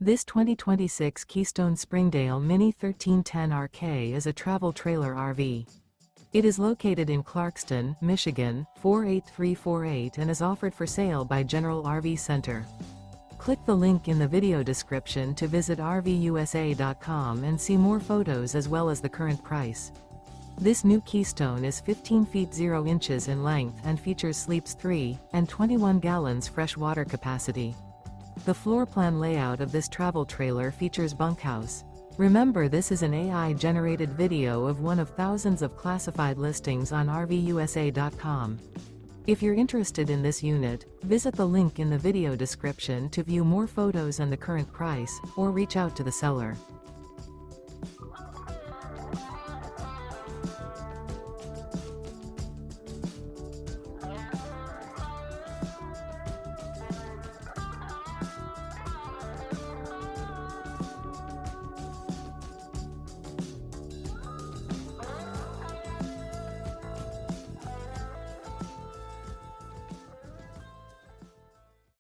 This 2026 Keystone Springdale Mini 1310RK is a travel trailer RV. It is located in Clarkston, Michigan, 48348 and is offered for sale by General RV Center. Click the link in the video description to visit RVUSA.com and see more photos as well as the current price. This new Keystone is 15 feet 0 inches in length and features sleeps 3 and 21 gallons fresh water capacity. The floor plan layout of this travel trailer features bunkhouse. Remember, this is an AI-generated video of one of thousands of classified listings on RVUSA.com. If you're interested in this unit, visit the link in the video description to view more photos and the current price, or reach out to the seller.